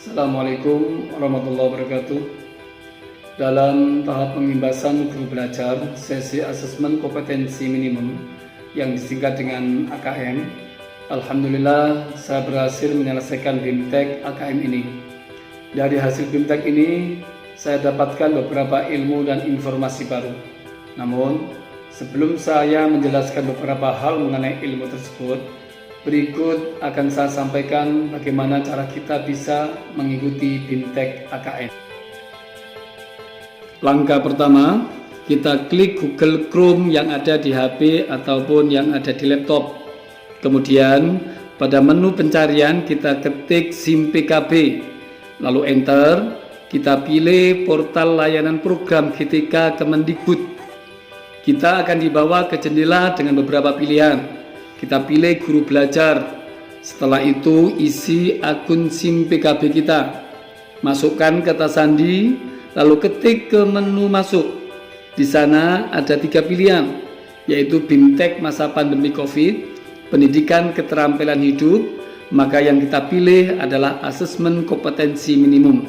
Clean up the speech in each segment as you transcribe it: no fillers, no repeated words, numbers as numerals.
Assalamualaikum warahmatullahi wabarakatuh. Dalam tahap pengimbasan guru belajar sesi asesmen kompetensi minimum yang disingkat dengan AKM, alhamdulillah saya berhasil menyelesaikan BIMTEK AKM ini. Dari hasil BIMTEK ini saya dapatkan beberapa ilmu dan informasi baru. Namun sebelum saya menjelaskan beberapa hal mengenai ilmu tersebut, berikut akan saya sampaikan bagaimana cara kita bisa mengikuti BIMTEK AKM. Langkah pertama, kita klik Google Chrome yang ada di HP ataupun yang ada di laptop. Kemudian pada menu pencarian kita ketik SIM PKB, lalu enter. Kita pilih portal layanan program GTK Kemendikbud. Kita akan dibawa ke jendela dengan beberapa pilihan. Kita pilih guru belajar. Setelah itu isi akun SIM PKB kita. Masukkan kata sandi, lalu ketik ke menu masuk. Di sana ada 3 pilihan, yaitu BIMTEK masa pandemi COVID, pendidikan keterampilan hidup, maka yang kita pilih adalah asesmen kompetensi minimum.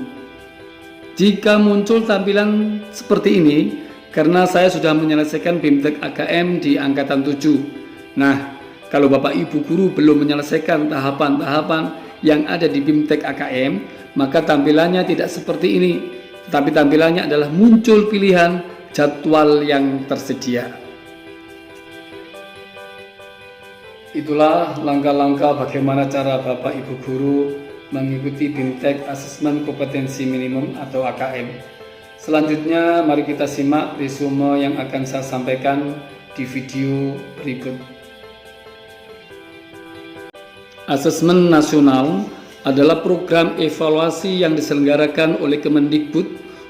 Jika muncul tampilan seperti ini, karena saya sudah menyelesaikan BIMTEK AKM di angkatan 7. Nah, kalau Bapak Ibu guru belum menyelesaikan tahapan-tahapan yang ada di BIMTEK AKM, maka tampilannya tidak seperti ini. Tetapi tampilannya adalah muncul pilihan jadwal yang tersedia. Itulah langkah-langkah bagaimana cara Bapak Ibu guru mengikuti BIMTEK Asesmen Kompetensi Minimum atau AKM. Selanjutnya mari kita simak resume yang akan saya sampaikan di video berikut. Asesmen nasional adalah program evaluasi yang diselenggarakan oleh Kemendikbud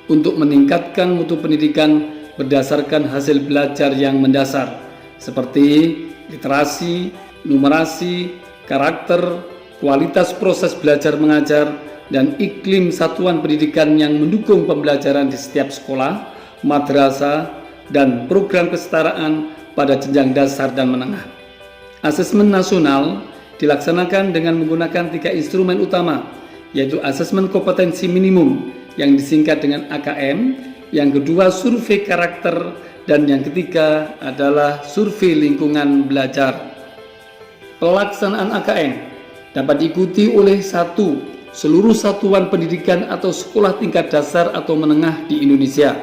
untuk meningkatkan mutu pendidikan berdasarkan hasil belajar yang mendasar seperti literasi, numerasi, karakter, kualitas proses belajar mengajar, dan iklim satuan pendidikan yang mendukung pembelajaran di setiap sekolah, madrasah, dan program kesetaraan pada jenjang dasar dan menengah. Asesmen nasional dilaksanakan dengan menggunakan 3 instrumen utama, yaitu asesmen kompetensi minimum yang disingkat dengan AKM, yang kedua survei karakter, dan yang ketiga adalah survei lingkungan belajar. Pelaksanaan AKM dapat diikuti oleh seluruh satuan pendidikan atau sekolah tingkat dasar atau menengah di Indonesia,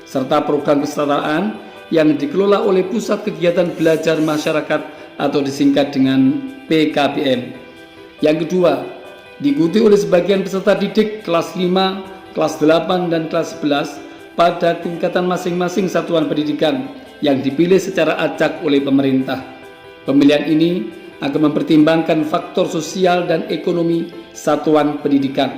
serta program kesetaraan yang dikelola oleh Pusat Kegiatan Belajar Masyarakat atau disingkat dengan PKBM. Yang kedua, diikuti oleh sebagian peserta didik kelas 5, kelas 8, dan kelas 11 pada tingkatan masing-masing satuan pendidikan yang dipilih secara acak oleh pemerintah. Pemilihan ini akan mempertimbangkan faktor sosial dan ekonomi satuan pendidikan.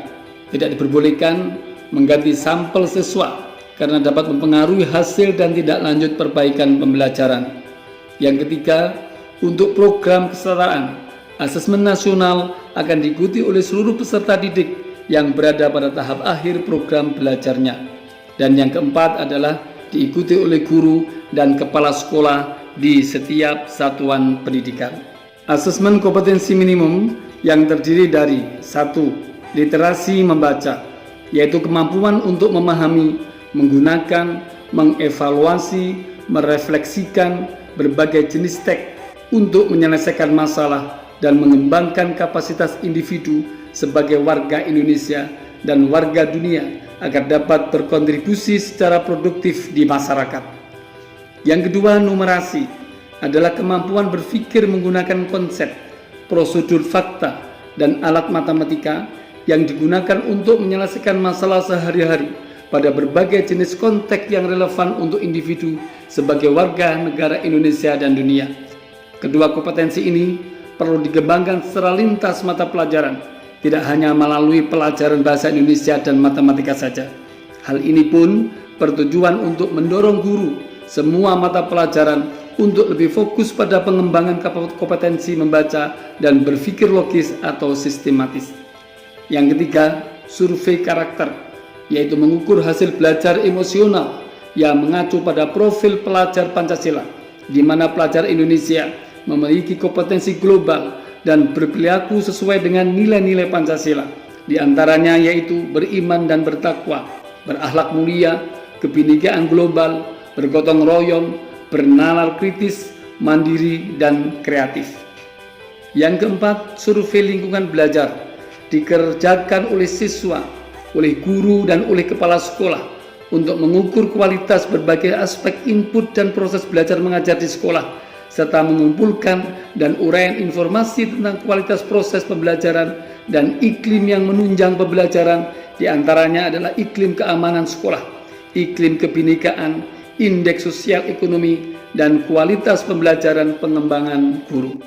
Tidak diperbolehkan mengganti sampel siswa karena dapat mempengaruhi hasil dan tidak lanjut perbaikan pembelajaran. Yang ketiga, untuk program kesetaraan, asesmen nasional akan diikuti oleh seluruh peserta didik yang berada pada tahap akhir program belajarnya. Dan yang keempat adalah diikuti oleh guru dan kepala sekolah di setiap satuan pendidikan. Asesmen kompetensi minimum yang terdiri dari 1. Literasi membaca, yaitu kemampuan untuk memahami, menggunakan, mengevaluasi, merefleksikan berbagai jenis teks untuk menyelesaikan masalah dan mengembangkan kapasitas individu sebagai warga Indonesia dan warga dunia agar dapat berkontribusi secara produktif di masyarakat. Yang kedua, numerasi adalah kemampuan berpikir menggunakan konsep, prosedur fakta, dan alat matematika yang digunakan untuk menyelesaikan masalah sehari-hari pada berbagai jenis konteks yang relevan untuk individu sebagai warga negara Indonesia dan dunia. Kedua kompetensi ini perlu dikembangkan secara lintas mata pelajaran, tidak hanya melalui pelajaran bahasa Indonesia dan matematika saja. Hal ini pun bertujuan untuk mendorong guru semua mata pelajaran untuk lebih fokus pada pengembangan kompetensi membaca dan berpikir logis atau sistematis. Yang ketiga, survei karakter, yaitu mengukur hasil belajar emosional yang mengacu pada profil pelajar Pancasila, di mana pelajar Indonesia memiliki kompetensi global dan berperilaku sesuai dengan nilai-nilai Pancasila. di antaranya yaitu beriman dan bertakwa, berakhlak mulia, kebinekaan global, bergotong royong, bernalar kritis, mandiri, dan kreatif. Yang keempat, survei lingkungan belajar dikerjakan oleh siswa, oleh guru, dan oleh kepala sekolah untuk mengukur kualitas berbagai aspek input dan proses belajar mengajar di sekolah, serta mengumpulkan dan uraian informasi tentang kualitas proses pembelajaran dan iklim yang menunjang pembelajaran, diantaranya adalah iklim keamanan sekolah, iklim kebinekaan, indeks sosial ekonomi, dan kualitas pembelajaran pengembangan guru.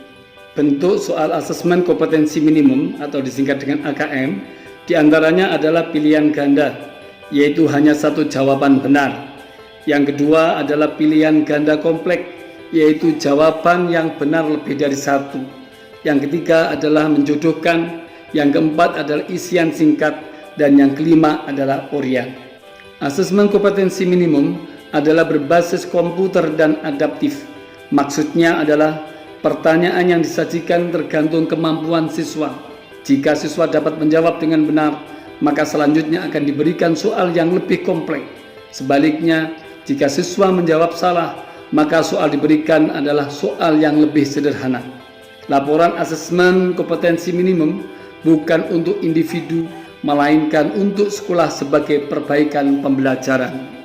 Bentuk soal asesmen kompetensi minimum atau disingkat dengan AKM diantaranya adalah pilihan ganda, yaitu hanya satu jawaban benar. Yang kedua adalah pilihan ganda kompleks, yaitu jawaban yang benar lebih dari satu. Yang ketiga adalah menjodohkan. Yang keempat adalah isian singkat. Dan yang kelima adalah orian. Asesmen kompetensi minimum adalah berbasis komputer dan adaptif. Maksudnya adalah pertanyaan yang disajikan tergantung kemampuan siswa. Jika siswa dapat menjawab dengan benar, maka selanjutnya akan diberikan soal yang lebih kompleks. Sebaliknya, jika siswa menjawab salah, maka soal diberikan adalah soal yang lebih sederhana. Laporan asesmen kompetensi minimum bukan untuk individu, melainkan untuk sekolah sebagai perbaikan pembelajaran.